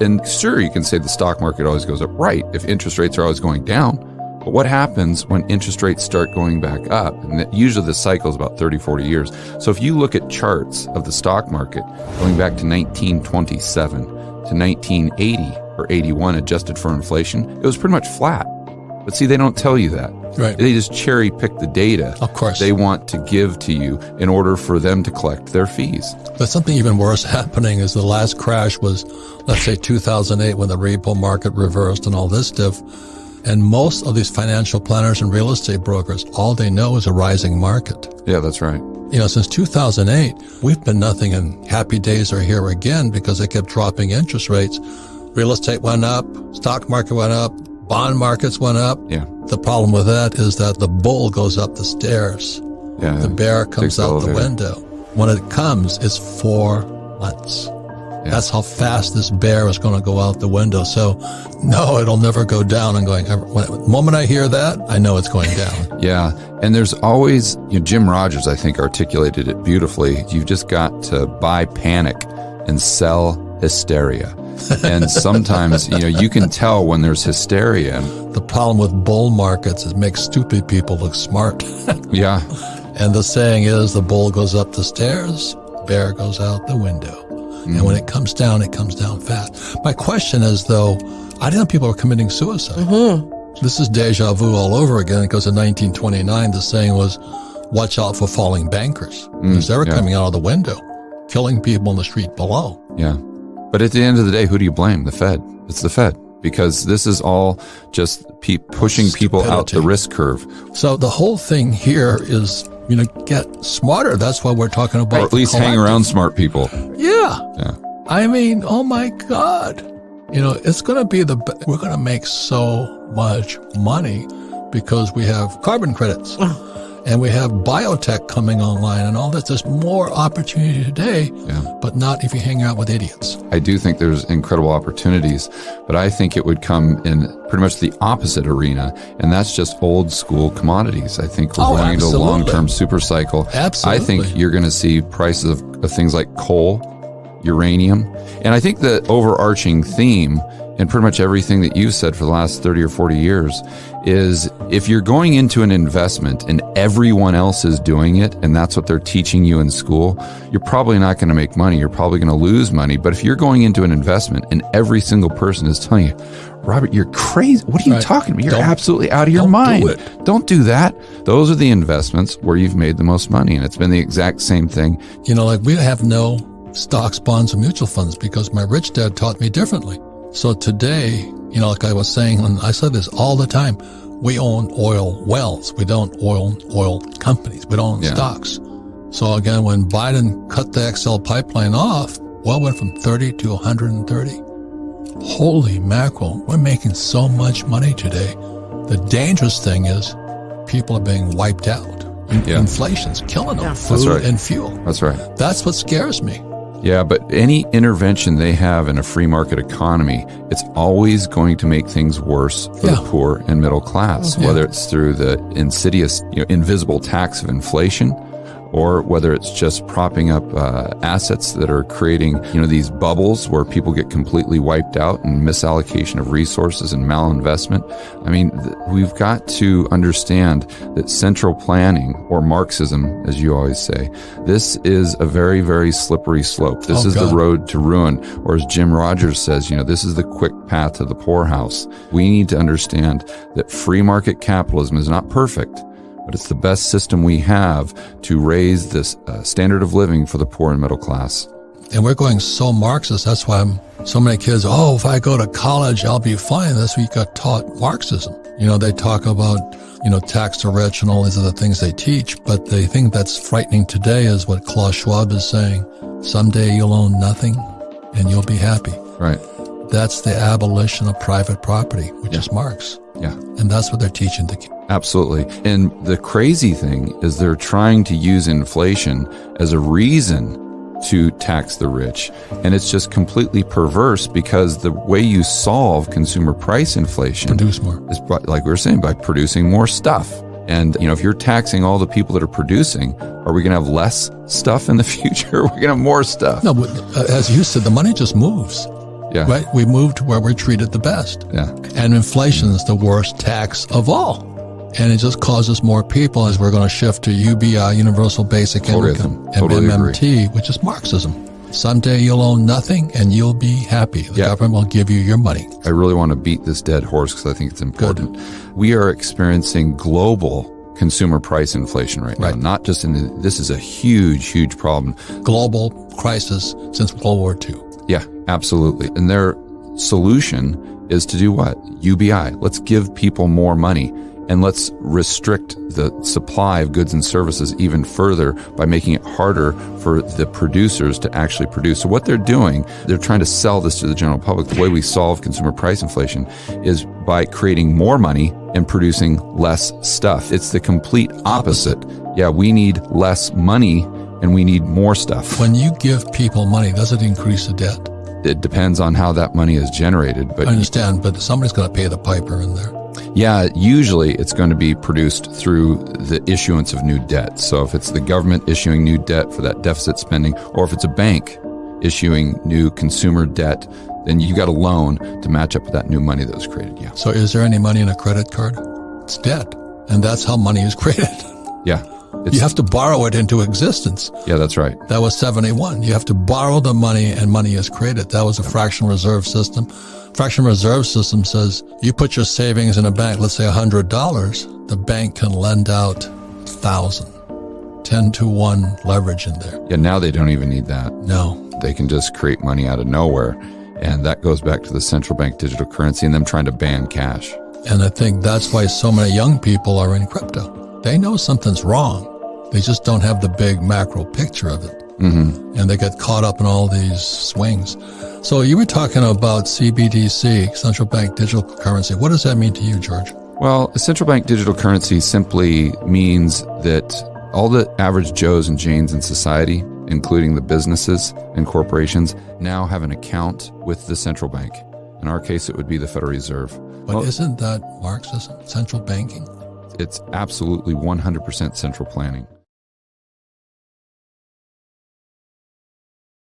And sure, you can say the stock market always goes up, right, if interest rates are always going down. But what happens when interest rates start going back up? And usually the cycle is about 30, 40 years. So if you look at charts of the stock market going back to 1927 to 1980 or 81 adjusted for inflation, it was pretty much flat. But see, they don't tell you that. Right. They just cherry pick the data of course they want to give to you in order for them to collect their fees. But something even worse happening is the last crash was, let's say, 2008 when the repo market reversed and all this stuff. And most of these financial planners and real estate brokers, all they know is a rising market. Yeah, that's right. Since 2008, we've been nothing, and happy days are here again because they kept dropping interest rates. Real estate went up, stock market went up, bond markets went up. Yeah. The problem with that is that the bull goes up the stairs. Yeah. The bear comes out the window. When it comes, it's 4 months. Yeah. That's how fast this bear is going to go out the window. So, no, it'll never go down. I'm going, the moment I hear that, I know it's going down. Yeah. And there's always, Jim Rogers, I think, articulated it beautifully. You've just got to buy panic and sell hysteria. And sometimes, you can tell when there's hysteria. The problem with bull markets is it makes stupid people look smart. Yeah. And the saying is the bull goes up the stairs, bear goes out the window. Mm-hmm. And when it comes down fast. My question is, though, I didn't know people were committing suicide. Mm-hmm. This is deja vu all over again because in 1929, the saying was, watch out for falling bankers. Because they were coming out of the window, killing people in the street below. Yeah. But at the end of the day, who do you blame? The Fed. It's the Fed. Because this is all just pushing people out the risk curve. So the whole thing here is, get smarter. That's why we're talking about. Or at least hang around smart people. Yeah. I mean, oh my God. It's going to be we're going to make so much money because we have carbon credits. And we have biotech coming online and all that. There's more opportunity today, but not if you hang out with idiots. I do think there's incredible opportunities, but I think it would come in pretty much the opposite arena, and that's just old school commodities. I think we're going into a long-term super cycle. Absolutely. I think you're going to see prices of things like coal, uranium, and I think the overarching theme in pretty much everything that you've said for the last 30 or 40 years is if you're going into an investment and everyone else is doing it and that's what they're teaching you in school, you're probably not going to make money. You're probably going to lose money. But if you're going into an investment and every single person is telling you, Robert, you're crazy. What are you talking about? You're absolutely out of your mind. Don't do that. Those are the investments where you've made the most money. And it's been the exact same thing. We have no stocks, bonds, and mutual funds because my rich dad taught me differently. So today, like I was saying, and I said this all the time, we own oil wells. We don't own oil companies. We don't own stocks. So again, when Biden cut the XL pipeline off, oil went from 30 to 130. Holy mackerel, we're making so much money today. The dangerous thing is people are being wiped out. Inflation's killing them, food and fuel. That's right. That's what scares me. Yeah, but any intervention they have in a free market economy, it's always going to make things worse for the poor and middle class, whether it's through the insidious, invisible tax of inflation, or whether it's just propping up assets that are creating, these bubbles where people get completely wiped out and misallocation of resources and malinvestment. I mean, we've got to understand that central planning, or Marxism, as you always say, this is a very, very slippery slope. This is the road to ruin. Or as Jim Rogers says, this is the quick path to the poorhouse. We need to understand that free market capitalism is not perfect, but it's the best system we have to raise this standard of living for the poor and middle class. And we're going so Marxist. That's why so many kids, if I go to college, I'll be fine. That's why you got taught Marxism. They talk about, tax the rich and all these other things they teach. But the thing that's frightening today is what Klaus Schwab is saying. Someday you'll own nothing and you'll be happy. Right. That's the abolition of private property, which is Marx. Yeah. And that's what they're teaching the kids. Absolutely. And the crazy thing is they're trying to use inflation as a reason to tax the rich. And it's just completely perverse because the way you solve consumer price inflation produce more is, like we were saying, by producing more stuff. And, if you're taxing all the people that are producing, are we going to have less stuff in the future? We're going to have more stuff. No, but as you said, the money just moves. Yeah. Right? We moved to where we're treated the best. Yeah. And inflation is the worst tax of all. And it just causes more people as we're going to shift to UBI, Universal Basic Income, and Totally MMT, which is Marxism. Someday you'll own nothing and you'll be happy. The government will give you your money. I really want to beat this dead horse because I think it's important. Good. We are experiencing global consumer price inflation right now. Not just this is a huge, huge problem. Global crisis since World War II. Yeah, absolutely. And their solution is to do what? UBI. Let's give people more money. And let's restrict the supply of goods and services even further by making it harder for the producers to actually produce. So what they're doing, they're trying to sell this to the general public. The way we solve consumer price inflation is by creating more money and producing less stuff. It's the complete opposite. Yeah, we need less money and we need more stuff. When you give people money, does it increase the debt? It depends on how that money is generated. But I understand, but somebody's got to pay the piper in there. Yeah, usually it's going to be produced through the issuance of new debt. So if it's the government issuing new debt for that deficit spending, or if it's a bank issuing new consumer debt, then you got a loan to match up with that new money that was created. Yeah. So is there any money in a credit card? It's debt. And that's how money is created. Yeah. You have to borrow it into existence. Yeah, that's right. That was 71. You have to borrow the money and money is created. That was a fractional reserve system. Fractional reserve system says you put your savings in a bank, let's say $100, the bank can lend out 1,000. 10-to-1 leverage in there. Yeah, now they don't even need that. No. They can just create money out of nowhere. And that goes back to the central bank digital currency and them trying to ban cash. And I think that's why so many young people are in crypto. They know something's wrong. They just don't have the big macro picture of it. Mm-hmm. And they get caught up in all these swings. So you were talking about CBDC, central bank digital currency. What does that mean to you, George? Well, a central bank digital currency simply means that all the average Joes and Janes in society, including the businesses and corporations, now have an account with the central bank. In our case, it would be the Federal Reserve. But isn't that Marxism, central banking? It's absolutely 100% central planning.